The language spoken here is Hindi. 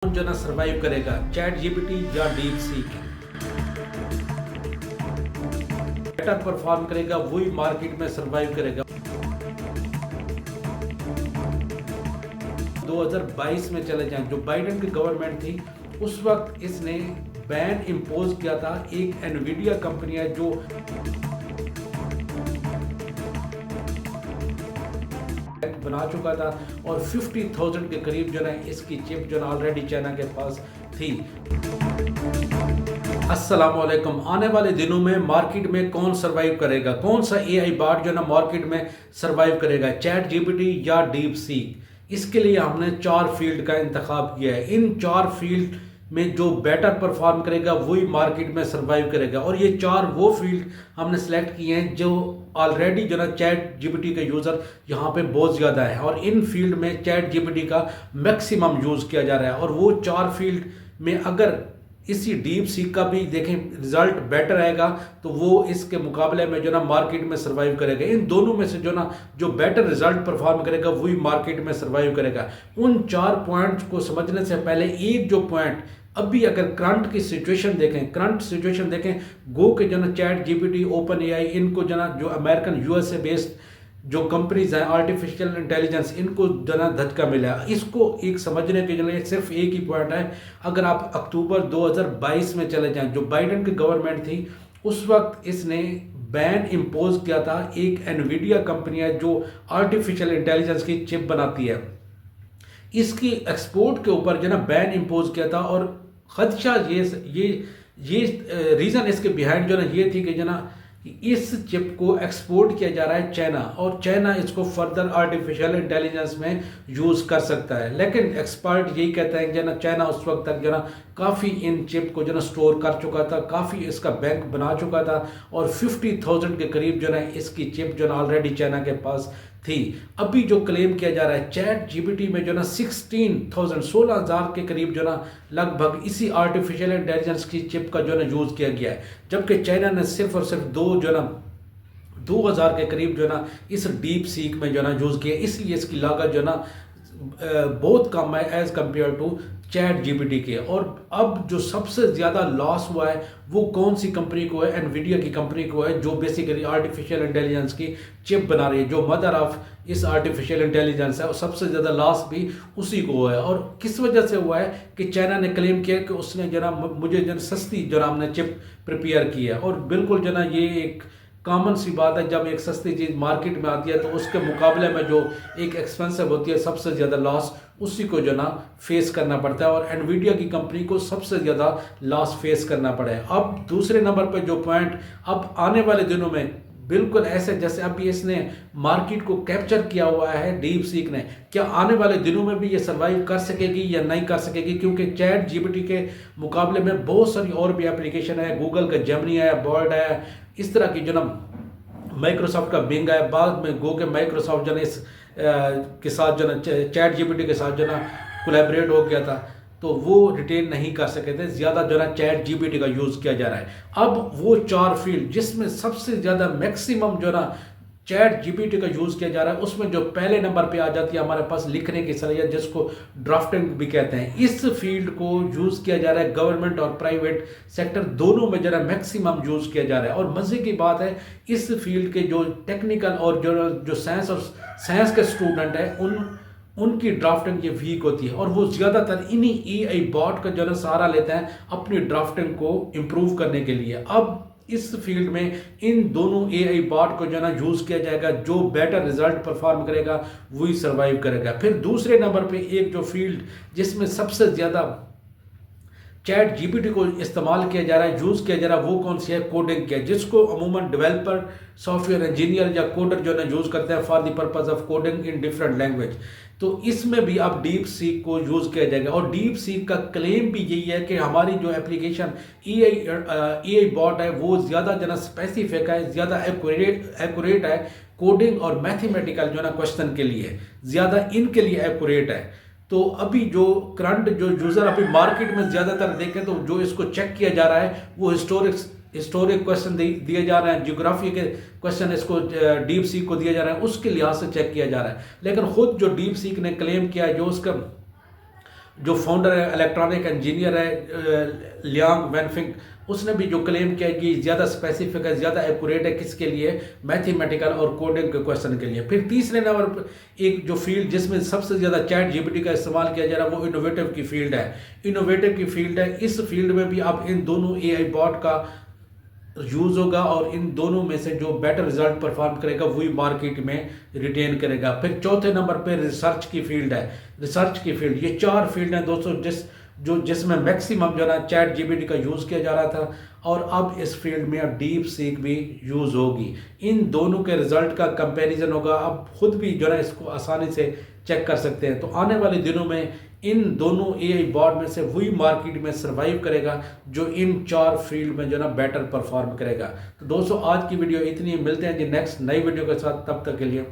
कौन जो ना सर्वाइव करेगा, चैट जीपीटी या डीप सीक? बेटर परफॉर्म करेगा वही मार्केट में सर्वाइव करेगा। 2022 में चले जाएं, जो बाइडेन की गवर्नमेंट थी उस वक्त इसने बैन इम्पोज किया था। एक एनवीडिया कंपनी है जो बना चुका था और 50,000 के करीब जो है इसकी चिप जो है ऑलरेडी चाइना के पास थी। अस्सलामुअलैकुम। आने वाले दिनों में मार्केट में कौन सर्वाइव करेगा, कौन सा एआई बॉट जो है ना मार्केट में सर्वाइव करेगा, चैट जीपीटी या डीप सीक? इसके लिए हमने 4 फील्ड का इंतखाब किया है। इन 4 फील्ड में जो बेटर परफॉर्म करेगा वही मार्केट में सर्वाइव करेगा। और ये 4 वो फील्ड हमने सेलेक्ट किए हैं जो ऑलरेडी जो ना चैट जीपीटी के यूज़र यहाँ पे बहुत ज़्यादा है और इन फील्ड में चैट जीपीटी का मैक्सिमम यूज़ किया जा रहा है। और वो 4 फील्ड में अगर इसी डीप सीक का भी देखें रिजल्ट बेटर आएगा तो वो इसके मुकाबले में जो ना मार्केट में सर्वाइव करेगा। इन दोनों में से जो ना जो बेटर रिजल्ट परफॉर्म करेगा वही मार्केट में सर्वाइव करेगा। उन 4 पॉइंट्स को समझने से पहले एक जो पॉइंट अभी अगर करंट की सिचुएशन देखें, गो के जो ना चैट जीपीटी, ओपन एआई, इनको जो ना जो अमेरिकन यूएसए बेस्ड जो कंपनीज हैं आर्टिफिशियल इंटेलिजेंस, इनको जो ना धक्का मिला। इसको एक समझने के लिए सिर्फ एक ही पॉइंट है। अगर आप अक्टूबर 2022 में चले जाएं, जो बाइडेन की गवर्नमेंट थी उस वक्त इसने बैन इम्पोज किया था। एक एनवीडिया कंपनी है जो आर्टिफिशियल इंटेलिजेंस की चिप बनाती है, इसकी एक्सपोर्ट के ऊपर जो ना बैन इम्पोज किया था। और खदशा ये रीज़न इसके बिहाइंड जो ना ये थी कि जो ना इस चिप को एक्सपोर्ट किया जा रहा है चाइना, और चाइना इसको फर्दर आर्टिफिशियल इंटेलिजेंस में यूज़ कर सकता है। लेकिन एक्सपर्ट यही कहते हैं कि ना चाइना उस वक्त तक जो ना काफ़ी इन चिप को जो ना स्टोर कर चुका था, काफ़ी इसका बैंक बना चुका था और 50,000 के करीब जो ना इसकी चिप जो ना ऑलरेडी चाइना के पास थी। अभी जो क्लेम किया जा रहा है चैट जीपीटी में जो ना 16,000 के करीब जो ना लगभग इसी आर्टिफिशियल इंटेलिजेंस की चिप का जो ना यूज़ किया गया है, जबकि चाइना ने सिर्फ और सिर्फ 2,000 के करीब जो ना इस डीप सीक में जो ना यूज़ किया। इसलिए इसकी लागत जो ना बहुत कम है as compared to chat GPT के। और अब जो सबसे ज़्यादा लॉस हुआ है वो कौन सी कंपनी को है? एनवीडिया की कंपनी को है, जो बेसिकली आर्टिफिशियल इंटेलिजेंस की चिप बना रही है, जो मदर ऑफ इस आर्टिफिशियल इंटेलिजेंस है। और सबसे ज़्यादा लॉस भी उसी को हुआ है। और किस वजह से हुआ है कि चाइना ने क्लेम किया कि उसने जना मुझे जन सस्ती जो हमने चिप प्रिपेयर की है। और बिल्कुल जना ये एक कॉमन सी बात है, जब एक सस्ती चीज़ मार्केट में आती है तो उसके मुकाबले में जो एक एक्सपेंसिव होती है सबसे ज़्यादा लॉस उसी को जो ना फेस करना पड़ता है। और एनवीडिया की कंपनी को सबसे ज़्यादा लॉस फेस करना पड़ा है। अब दूसरे नंबर पर जो पॉइंट अब आने वाले दिनों में बिल्कुल ऐसे जैसे अभी इसने मार्केट को कैप्चर किया हुआ है डीप सीक ने, क्या आने वाले दिनों में भी ये सर्वाइव कर सकेगी या नहीं कर सकेगी? क्योंकि चैट जीपीटी के मुकाबले में बहुत सारी और भी एप्लीकेशन है, गूगल का जेमिनी है, बर्ड है, इस तरह की जो ना माइक्रोसॉफ्ट का बिंग है, बाद में गो के माइक्रोसॉफ्ट जो ना इस के साथ जो ना चैट जीपीटी के साथ जो ना कोलैबोरेट हो गया था, तो वो रिटेन नहीं कर सके थे। ज़्यादा जो ना चैट जीपीटी का यूज़ किया जा रहा है। अब वो 4 फील्ड जिसमें सबसे ज़्यादा मैक्सिमम जो ना चैट जीपीटी का यूज़ किया जा रहा है, उसमें जो पहले नंबर पे आ जाती है हमारे पास लिखने की सलाहियत, जिसको ड्राफ्टिंग भी कहते हैं, इस फील्ड को यूज़ किया जा रहा है। गवर्नमेंट और प्राइवेट सेक्टर दोनों में जरा मैक्सिमम यूज़ किया जा रहा है। और मज़े की बात है इस फील्ड के जो टेक्निकल और जो साइंस के स्टूडेंट हैं उनकी ड्राफ्टिंग ये वीक होती है और वो ज़्यादातर इन्हीं एआई बॉट का जो ना सहारा लेते हैं अपनी ड्राफ्टिंग को इम्प्रूव करने के लिए। अब इस फील्ड में इन दोनों एआई बॉट को जो ना यूज़ किया जाएगा, जो बेटर रिजल्ट परफॉर्म करेगा वही सर्वाइव करेगा। फिर दूसरे नंबर पे एक जो फील्ड जिसमें सबसे ज़्यादा चैट जीपीटी को इस्तेमाल किया जा रहा है, यूज़ किया जा रहा है, वो कौन सी है? कोडिंग किया, जिसको अमूमन डेवलपर, सॉफ्टवेयर इंजीनियर या कोडर जो है यूज़ करते हैं for the purpose of coding in different language. तो इसमें भी अब डीप सीक को यूज़ किया जाएगा। और डीप सीक का क्लेम भी यही है कि हमारी जो एप्लीकेशन एआई बॉट है वो ज़्यादा जो ना स्पेसिफिक है, ज़्यादा एक्यूरेट है कोडिंग और मैथमेटिकल जो ना क्वेश्चन के लिए, ज़्यादा इनके लिए एक्यूरेट है। तो अभी जो करंट जो यूज़र अभी मार्केट में ज़्यादातर देखें तो जो इसको चेक किया जा रहा है वो हिस्टोरिक क्वेश्चन दिए जा रहे हैं, ज्योग्राफी के क्वेश्चन इसको डीप सीक को दिया जा रहा है, उसके लिहाज से चेक किया जा रहा है। लेकिन खुद जो डीप सीक ने क्लेम किया है, जो उसका जो फाउंडर है, इलेक्ट्रॉनिक इंजीनियर है लियांग वेनफिंग, उसने भी जो क्लेम किया कि ज़्यादा स्पेसिफिक है, ज़्यादा एक्यूरेट है, किसके लिए, मैथमेटिकल और कोडिंग के क्वेश्चन के लिए। फिर तीसरे नंबर पर एक जो फील्ड जिसमें सबसे ज़्यादा चैट जीपीटी का इस्तेमाल किया जा रहा है वो इनोवेटिव की फील्ड है। इनोवेटिव की फील्ड है, इस फील्ड में भी अब इन दोनों एआई बॉट का यूज होगा और इन दोनों में से जो बेटर रिजल्ट परफॉर्म करेगा वही मार्केट में रिटेन करेगा। फिर चौथे नंबर पे रिसर्च की फील्ड है। रिसर्च की फील्ड, ये चार फील्ड हैं दोस्तों जिसमें मैक्सिमम जो ना चैट जीपीटी का यूज़ किया जा रहा था, और अब इस फील्ड में अब डीप सीक भी यूज़ होगी। इन दोनों के रिजल्ट का कंपैरिजन होगा, अब खुद भी जो ना इसको आसानी से चेक कर सकते हैं। तो आने वाले दिनों में इन दोनों एआई बॉट में से वही मार्केट में सरवाइव करेगा जो इन चार फील्ड में जो ना बेटर परफॉर्म करेगा। तो दोस्तों आज की वीडियो इतनी, मिलते हैं जी नेक्स्ट नई वीडियो के साथ, तब तक के लिए